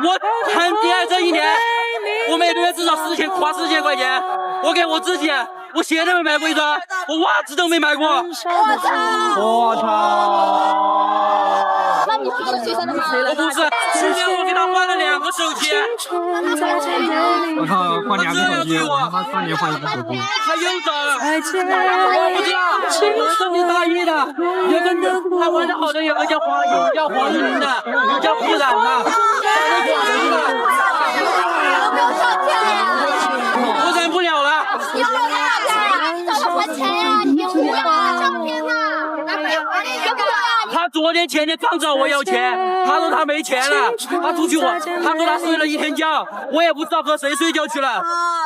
我谈恋爱这一年，我每个月至少花4000块钱，我给我自己，我鞋都没买过一双，我袜子都没买过。我操！那你是个学生的吗？我不是，去年我给他换了2个手机。我靠，换2个手机，我他妈3年换1个手机。他又找了，我不知道，我是你大一的，有个他玩的好的，有个叫黄一鸣的，有个叫顾冉的，我忍不了了。你好大呀！你找他还钱呀？你别胡呀！照片呢？他昨天前天刚找我要钱，他说他没钱了，他出去玩，他说他睡了1天觉，我也不知道和谁睡觉去了。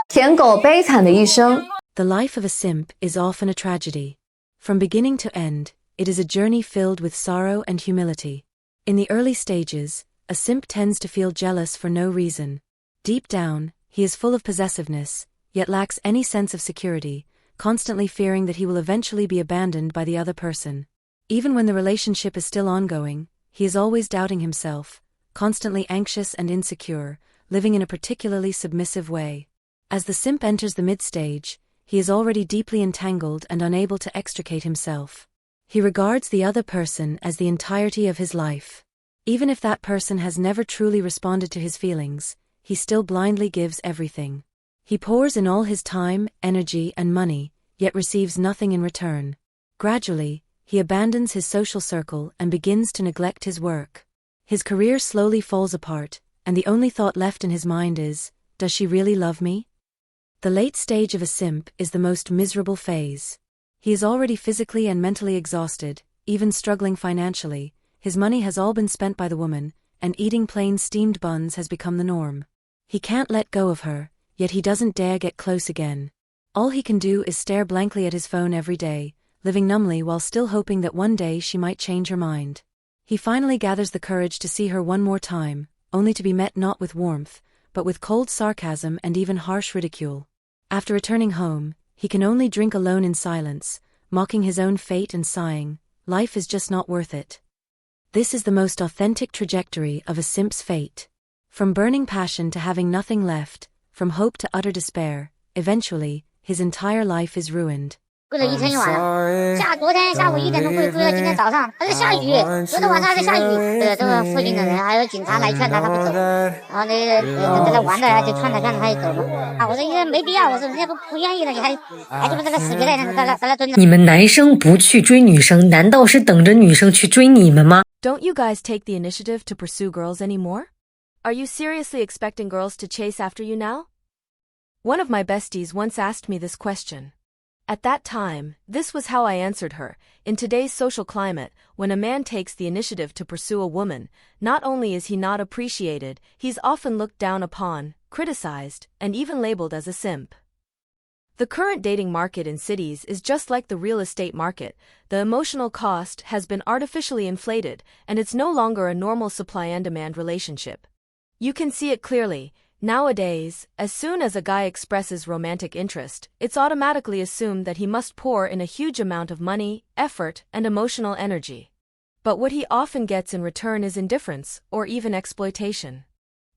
舔狗悲惨的一生。 The life of a simp is often a tragedy. From beginning to end, it is a journey filled with sorrow and humility. In the early stages, a simp tends to feel jealous for no reason. Deep down, he is full of possessiveness, yet lacks any sense of security, constantly fearing that he will eventually be abandoned by the other person. Even when the relationship is still ongoing, he is always doubting himself, constantly anxious and insecure, living in a particularly submissive way. As the simp enters the mid-stage, he is already deeply entangled and unable to extricate himself. He regards the other person as the entirety of his life. Even if that person has never truly responded to his feelings, he still blindly gives everything. He pours in all his time, energy, and money, yet receives nothing in return. Gradually, he abandons his social circle and begins to neglect his work. His career slowly falls apart, and the only thought left in his mind is, does she really love me? The late stage of a simp is the most miserable phase. He is already physically and mentally exhausted, even struggling financially. His money has all been spent by the woman, and eating plain steamed buns has become the norm. He can't let go of her, yet he doesn't dare get close again. All he can do is stare blankly at his phone every day, living numbly while still hoping that one day she might change her mind. He finally gathers the courage to see her one more time, only to be met not with warmth, but with cold sarcasm and even harsh ridicule. After returning home, he can only drink alone in silence, mocking his own fate and sighing, life is just not worth it. This is the most authentic trajectory of a simp's fate. From burning passion to having nothing left, from hope to utter despair, eventually, his entire life is ruined. 跪了1天1晚上，昨天下午1点钟跪到今天早上，还在下雨，昨天晚上还在下雨。这个附近的人还有警察来劝他，他不走。然后在那玩的就劝他他就走了。啊，我说应该没必要，我说人家不愿意了，你还就把这个死皮赖脸在那蹲着。你们男生不去追女生，难道是等着女生去追你们吗？ Don't you guys take the initiative to pursue girls anymore? Are you seriously expecting girls to chase after you now? One of my besties once asked me this question. At that time, this was how I answered her. In today's social climate, when a man takes the initiative to pursue a woman, not only is he not appreciated, he's often looked down upon, criticized, and even labeled as a simp. The current dating market in cities is just like the real estate market. The emotional cost has been artificially inflated, and it's no longer a normal supply and demand relationship. You can see it clearly. Nowadays, as soon as a guy expresses romantic interest, it's automatically assumed that he must pour in a huge amount of money, effort, and emotional energy. But what he often gets in return is indifference, or even exploitation.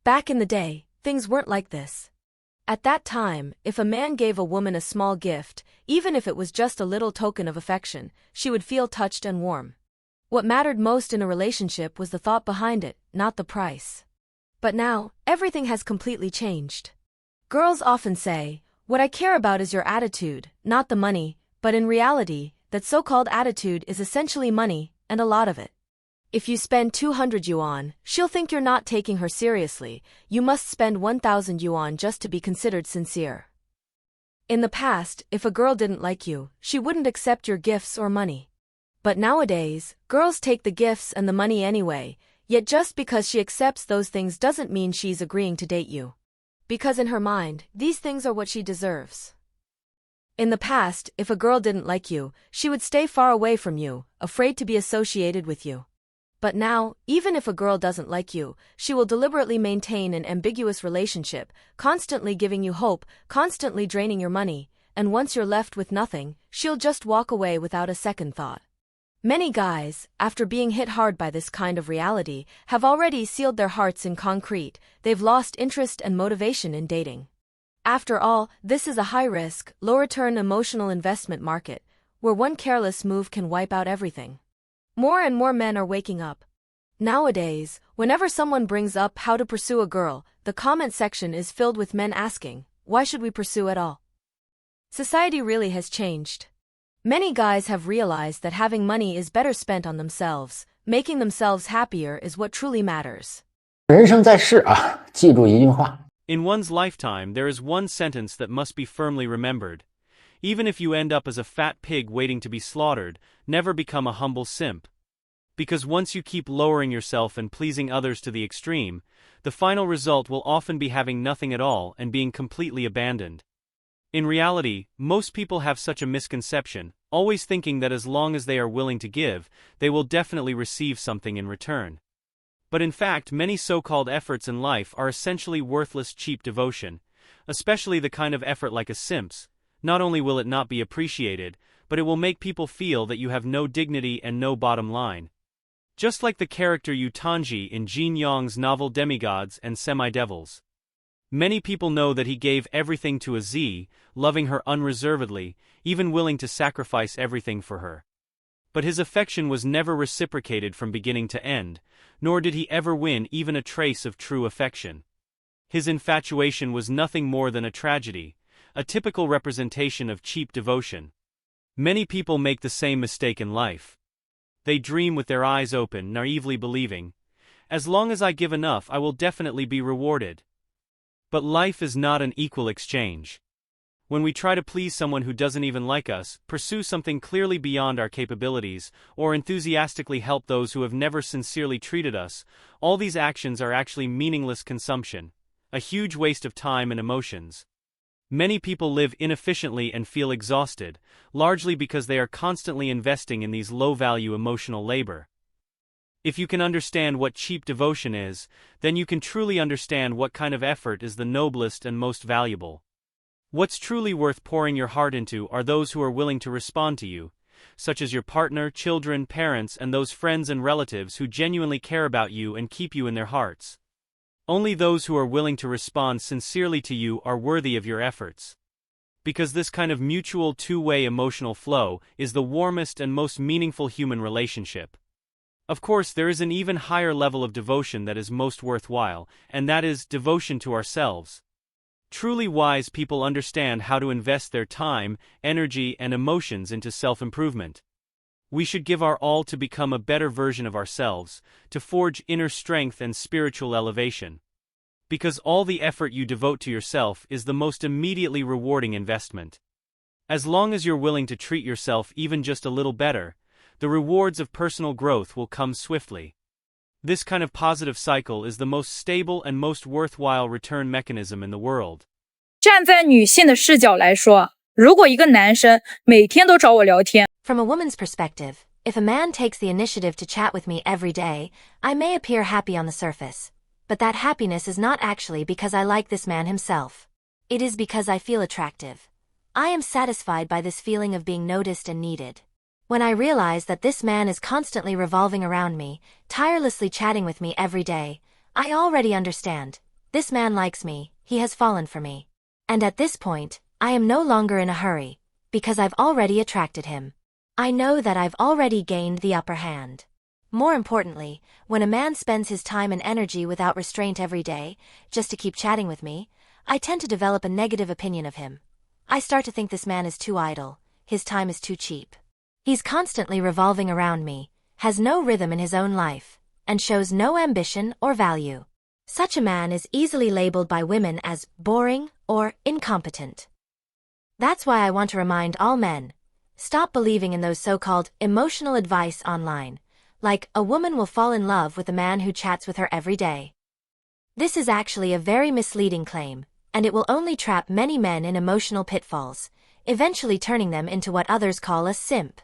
Back in the day, things weren't like this. At that time, if a man gave a woman a small gift, even if it was just a little token of affection, she would feel touched and warm. What mattered most in a relationship was the thought behind it, not the price. But now, everything has completely changed. Girls often say, "What I care about is your attitude, not the money," but in reality, that so-called attitude is essentially money, and a lot of it. If you spend 200 yuan, she'll think you're not taking her seriously. You must spend 1,000 yuan just to be considered sincere. In the past, if a girl didn't like you, she wouldn't accept your gifts or money. But nowadays, girls take the gifts and the money anyway. Yet just because she accepts those things doesn't mean she's agreeing to date you. Because in her mind, these things are what she deserves. In the past, if a girl didn't like you, she would stay far away from you, afraid to be associated with you. But now, even if a girl doesn't like you, she will deliberately maintain an ambiguous relationship, constantly giving you hope, constantly draining your money, and once you're left with nothing, she'll just walk away without a second thought. Many guys, after being hit hard by this kind of reality, have already sealed their hearts in concrete. They've lost interest and motivation in dating. After all, this is a high-risk, low-return emotional investment market, where one careless move can wipe out everything. More and more men are waking up. Nowadays, whenever someone brings up how to pursue a girl, the comment section is filled with men asking, why should we pursue at all? Society really has changed. Many guys have realized that having money is better spent on themselves. Making themselves happier is what truly matters. 人生在世啊，记住一句话。 In one's lifetime, there is one sentence that must be firmly remembered. Even if you end up as a fat pig waiting to be slaughtered, never become a humble simp. Because once you keep lowering yourself and pleasing others to the extreme, the final result will often be having nothing at all and being completely abandoned. In reality, most people have such a misconception, always thinking that as long as they are willing to give, they will definitely receive something in return. But in fact, many so-called efforts in life are essentially worthless cheap devotion, especially the kind of effort like a simp's. Not only will it not be appreciated, but it will make people feel that you have no dignity and no bottom line. Just like the character Yu Tanji in Jin Yong's novel Demigods and Semi-Devils. Many people know that he gave everything to a Z, loving her unreservedly, even willing to sacrifice everything for her. But his affection was never reciprocated from beginning to end, nor did he ever win even a trace of true affection. His infatuation was nothing more than a tragedy, a typical representation of cheap devotion. Many people make the same mistake in life. They dream with their eyes open, naively believing, as long as I give enough I will definitely be rewarded. But life is not an equal exchange. When we try to please someone who doesn't even like us, pursue something clearly beyond our capabilities, or enthusiastically help those who have never sincerely treated us, all these actions are actually meaningless consumption, a huge waste of time and emotions. Many people live inefficiently and feel exhausted, largely because they are constantly investing in these low-value emotional labor. If you can understand what cheap devotion is, then you can truly understand what kind of effort is the noblest and most valuable. What's truly worth pouring your heart into are those who are willing to respond to you, such as your partner, children, parents, and those friends and relatives who genuinely care about you and keep you in their hearts. Only those who are willing to respond sincerely to you are worthy of your efforts. Because this kind of mutual two-way emotional flow is the warmest and most meaningful human relationship. Of course, there is an even higher level of devotion that is most worthwhile, and that is devotion to ourselves. Truly wise people understand how to invest their time, energy, and emotions into self-improvement. We should give our all to become a better version of ourselves, to forge inner strength and spiritual elevation. Because all the effort you devote to yourself is the most immediately rewarding investment. As long as you're willing to treat yourself even just a little better, the rewards of personal growth will come swiftly. This kind of positive cycle is the most stable and most worthwhile return mechanism in the world. 站在女性的视角来说，如果一个男生每天都找我聊天， From a woman's perspective, if a man takes the initiative to chat with me every day, I may appear happy on the surface. But that happiness is not actually because I like this man himself. It is because I feel attractive. I am satisfied by this feeling of being noticed and needed. When I realize that this man is constantly revolving around me, tirelessly chatting with me every day, I already understand. This man likes me, he has fallen for me. And at this point, I am no longer in a hurry, because I've already attracted him. I know that I've already gained the upper hand. More importantly, when a man spends his time and energy without restraint every day, just to keep chatting with me, I tend to develop a negative opinion of him. I start to think this man is too idle, his time is too cheap. He's constantly revolving around me, has no rhythm in his own life, and shows no ambition or value. Such a man is easily labeled by women as boring or incompetent. That's why I want to remind all men, stop believing in those so-called emotional advice online, like a woman will fall in love with a man who chats with her every day. This is actually a very misleading claim, and it will only trap many men in emotional pitfalls, eventually turning them into what others call a simp.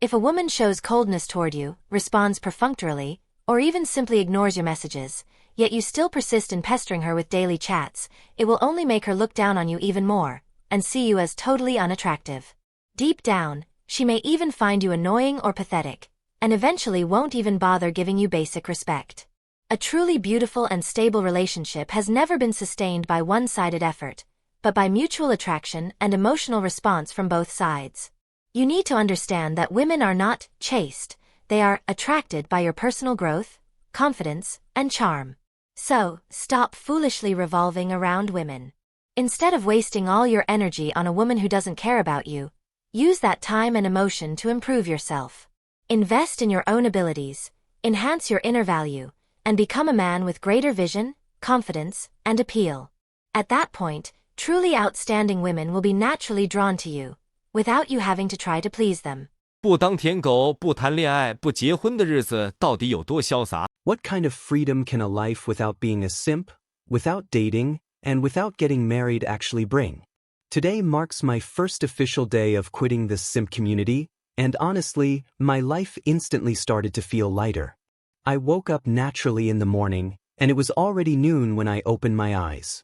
If a woman shows coldness toward you, responds perfunctorily, or even simply ignores your messages, yet you still persist in pestering her with daily chats, it will only make her look down on you even more, and see you as totally unattractive. Deep down, She may even find you annoying or pathetic, and eventually won't even bother giving you basic respect. A truly beautiful and stable relationship has never been sustained by one-sided effort, but by mutual attraction and emotional response from both sides. You need to understand that women are not chaste, they are attracted by your personal growth, confidence, and charm. So, stop foolishly revolving around women. Instead of wasting all your energy on a woman who doesn't care about you, use that time and emotion to improve yourself. Invest in your own abilities, enhance your inner value, and become a man with greater vision, confidence, and appeal. At that point, truly outstanding women will be naturally drawn to you, without you having to try to please them. 不当舔狗、不谈恋爱、不结婚的日子到底有多潇洒？ What kind of freedom can a life without being a simp, without dating, and without getting married actually bring? Today marks my first official day of quitting the simp community, and honestly, my life instantly started to feel lighter. I woke up naturally in the morning, and it was already noon when I opened my eyes.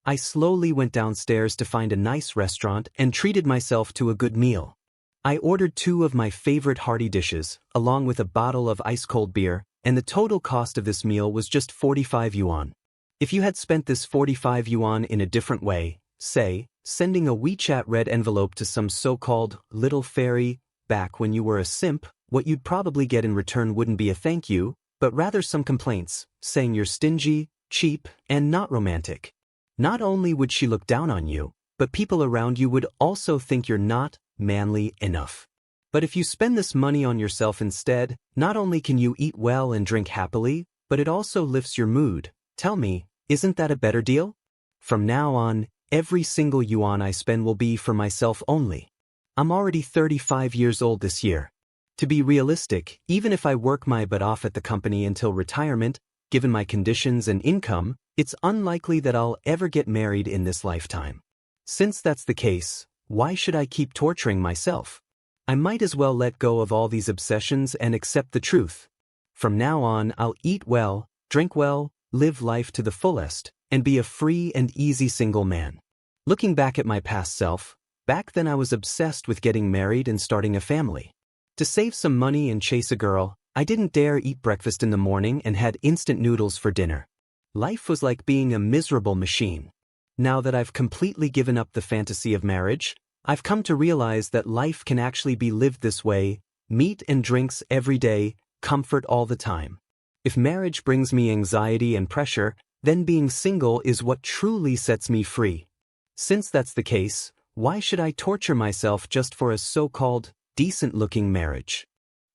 I slowly went downstairs to find a nice restaurant and treated myself to a good meal. I ordered 2 of my favorite hearty dishes, along with a bottle of ice-cold beer, and the total cost of this meal was just 45 yuan. If you had spent this 45 yuan in a different way, say, sending a WeChat red envelope to some so-called little fairy back when you were a simp, what you'd probably get in return wouldn't be a thank you, but rather some complaints, saying you're stingy, cheap, and not romantic. Not only would she look down on you, but people around you would also think you're not manly enough. But if you spend this money on yourself instead, not only can you eat well and drink happily, but it also lifts your mood. Tell me, isn't that a better deal? From now on, every single yuan I spend will be for myself only. I'm already 35 years old this year. To be realistic, even if I work my butt off at the company until retirement, given my conditions and income, it's unlikely that I'll ever get married in this lifetime. Since that's the case, why should I keep torturing myself? I might as well let go of all these obsessions and accept the truth. From now on, I'll eat well, drink well, live life to the fullest, and be a free and easy single man. Looking back at my past self, back then I was obsessed with getting married and starting a family. To save some money and chase a girl, I didn't dare eat breakfast in the morning and had instant noodles for dinner. Life was like being a miserable machine. Now that I've completely given up the fantasy of marriage, I've come to realize that life can actually be lived this way: meat and drinks every day, comfort all the time. If marriage brings me anxiety and pressure, then being single is what truly sets me free. Since that's the case, why should I torture myself just for a so-called decent-looking marriage?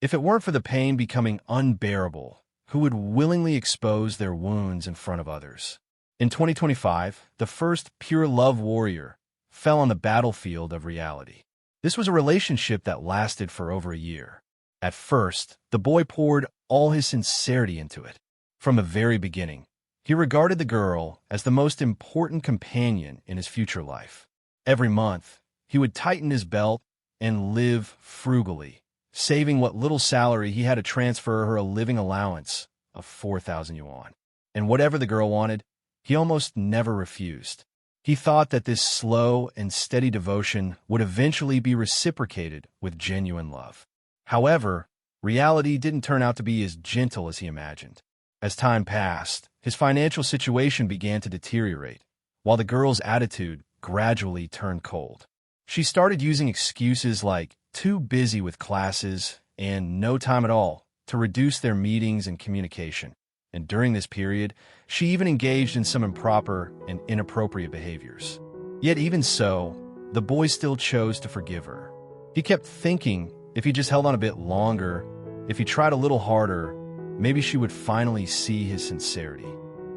If it weren't for the pain becoming unbearable, who would willingly expose their wounds in front of others? In 2025, the first pure love warrior fell on the battlefield of reality. This was a relationship that lasted for over a year. At first, the boy poured all his sincerity into it. From the very beginning, he regarded the girl as the most important companion in his future life. Every month, he would tighten his belt and live frugally, saving what little salary he had to transfer her a living allowance of 4,000 yuan. And whatever the girl wanted, he almost never refused. He thought that this slow and steady devotion would eventually be reciprocated with genuine love. However, reality didn't turn out to be as gentle as he imagined. As time passed, his financial situation began to deteriorate, while the girl's attitude gradually turned cold. She started using excuses like too busy with classes and no time at all to reduce their meetings and communication. And during this period, she even engaged in some improper and inappropriate behaviors. Yet even so, the boy still chose to forgive her. He kept thinking if he just held on a bit longer, if he tried a little harder, maybe she would finally see his sincerity.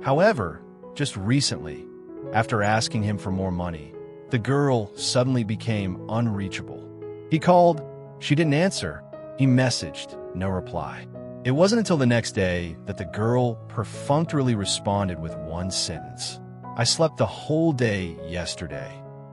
However, just recently, after asking him for more money, the girl suddenly became unreachable. He called, she didn't answer. He messaged, no reply. It wasn't until the next day that the girl perfunctorily responded with one sentence. I slept the whole day yesterday.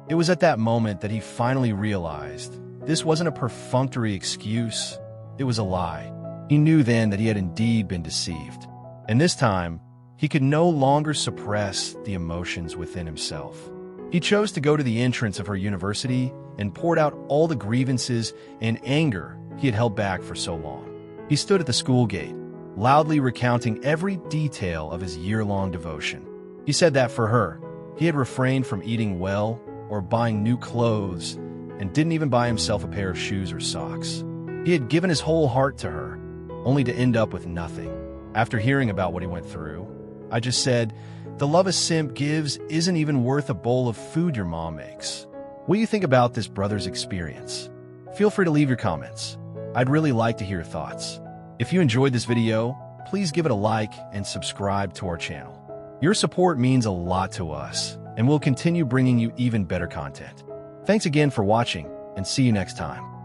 It was at that moment that he finally realized this wasn't a perfunctory excuse, it was a lie. He knew then that he had indeed been deceived. And this time, he could no longer suppress the emotions within himself. He chose to go to the entrance of her university and poured out all the grievances and anger he had held back for so long. He stood at the school gate, loudly recounting every detail of his year-long devotion. He said that for her, he had refrained from eating well or buying new clothes and didn't even buy himself a pair of shoes or socks. He had given his whole heart to her, only to end up with nothing. After hearing about what he went through, I just said, the love a simp gives isn't even worth a bowl of food your mom makes. What do you think about this brother's experience? Feel free to leave your comments. I'd really like to hear your thoughts. If you enjoyed this video, please give it a like and subscribe to our channel. Your support means a lot to us, and we'll continue bringing you even better content. Thanks again for watching, and see you next time.